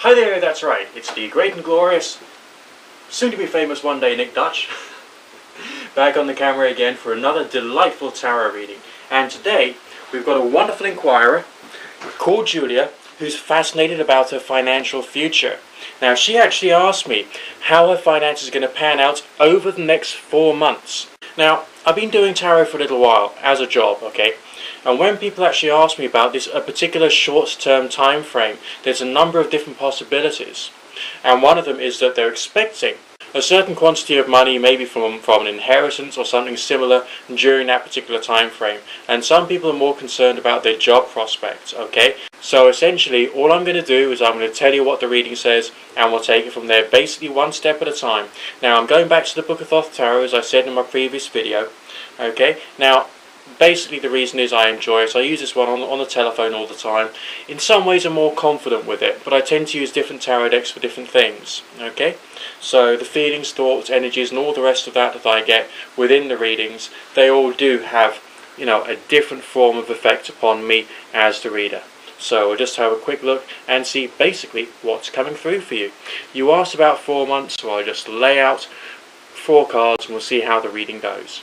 Hi there, that's right, it's the great and glorious, soon to be famous one day Nick Dutch, back on the camera again for another delightful tarot reading. And today we've got a wonderful inquirer called Julia who's fascinated about her financial future. Now she actually asked me how her finances are going to pan out over the next 4 months. Now I've been doing tarot for a little while as a job, okay? And when people actually ask me about a particular short-term time frame, there's a number of different possibilities. And one of them is that they're expecting a certain quantity of money, maybe from an inheritance or something similar, during that particular time frame. And some people are more concerned about their job prospects, okay? So essentially, all I'm going to do is I'm going to tell you what the reading says, and we'll take it from there, basically one step at a time. Now, I'm going back to the Book of Thoth Tarot, as I said in my previous video, okay? Now, basically the reason is I enjoy it. So I use this one on the telephone all the time. In some ways I'm more confident with it, but I tend to use different tarot decks for different things, okay? So the feelings, thoughts, energies and all the rest of that I get within the readings, they all do have, you know, a different form of effect upon me as the reader. So we'll just have a quick look and see basically what's coming through for you. You asked about 4 months, so I'll just lay out 4 cards and we'll see how the reading goes.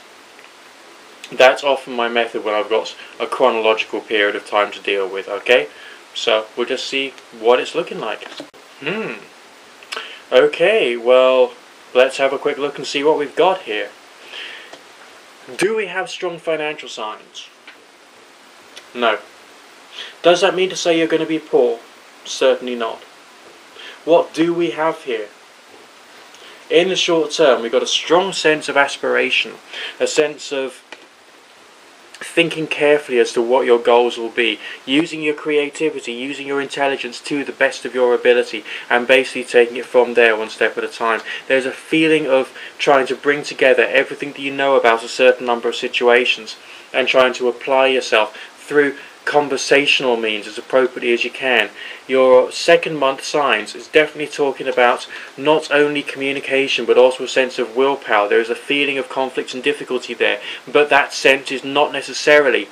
That's often my method when I've got a chronological period of time to deal with, okay? So we'll just see what it's looking like. Okay, well, let's have a quick look and see what we've got here. Do we have strong financial signs? No. Does that mean to say you're going to be poor? Certainly not. What do we have here? In the short term, we've got a strong sense of aspiration, a sense of thinking carefully as to what your goals will be, using your creativity, using your intelligence to the best of your ability, and basically taking it from there one step at a time. There's a feeling of trying to bring together everything that you know about a certain number of situations and trying to apply yourself through conversational means as appropriately as you can. Your second month signs is definitely talking about not only communication but also a sense of willpower. There is a feeling of conflict and difficulty there, but that sense is not necessarily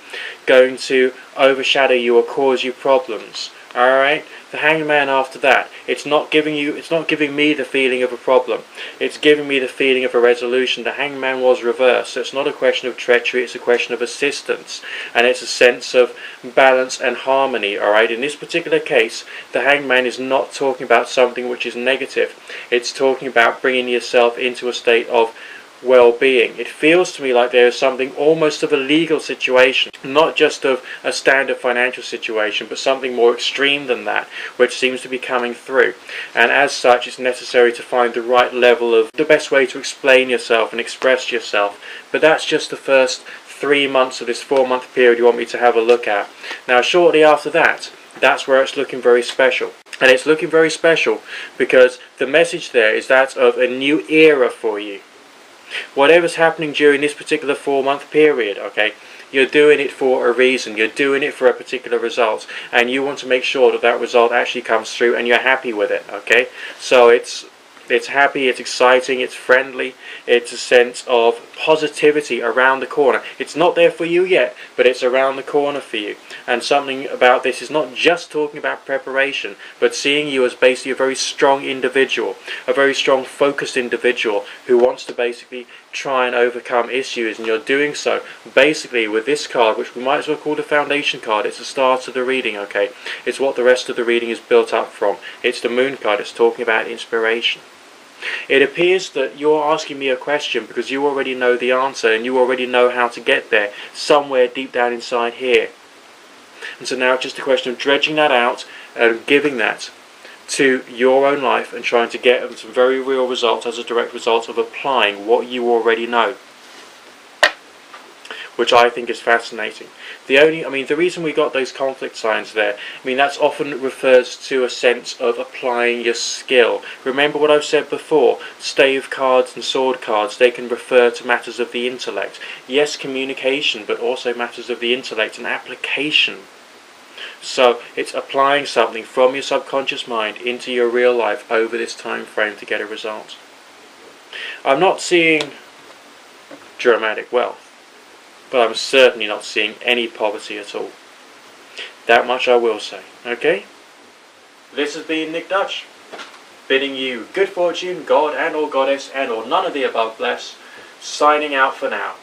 going to overshadow you or cause you problems. Alright? The Hangman after that, it's not giving me the feeling of a problem. It's giving me the feeling of a resolution. The Hangman was reversed, so it's not a question of treachery, it's a question of assistance. And it's a sense of balance and harmony, alright? In this particular case, the Hangman is not talking about something which is negative. It's talking about bringing yourself into a state of well-being. It feels to me like there is something almost of a legal situation, not just of a standard financial situation, but something more extreme than that, which seems to be coming through. And as such, it's necessary to find the right level of the best way to explain yourself and express yourself. But that's just the first 3 months of this 4-month period you want me to have a look at. Now, shortly after that, that's where it's looking very special. And it's looking very special because the message there is that of a new era for you. Whatever's happening during this particular 4-month period, okay, you're doing it for a reason, you're doing it for a particular result, and you want to make sure that that result actually comes through and you're happy with it, okay? So it's happy, it's exciting, it's friendly, it's a sense of positivity around the corner. It's not there for you yet, but it's around the corner for you. And something about this is not just talking about preparation, but seeing you as basically a very strong individual, a very strong focused individual who wants to basically try and overcome issues, and you're doing so basically with this card, which we might as well call the foundation card. It's the start of the reading, okay? It's what the rest of the reading is built up from. It's the Moon card. It's talking about inspiration. It appears that you're asking me a question because you already know the answer and you already know how to get there somewhere deep down inside here. And so now it's just a question of dredging that out and giving that to your own life and trying to get some very real results as a direct result of applying what you already know, which I think is fascinating. The reason we got those conflict signs there, that's often refers to a sense of applying your skill. Remember what I've said before, stave cards and sword cards, they can refer to matters of the intellect. Yes, communication, but also matters of the intellect and application. So it's applying something from your subconscious mind into your real life over this time frame to get a result. I'm not seeing dramatic wealth, but I'm certainly not seeing any poverty at all. That much I will say, okay? this has been Nick Dutch, bidding you good fortune, God and or goddess and or none of the above bless, signing out for now.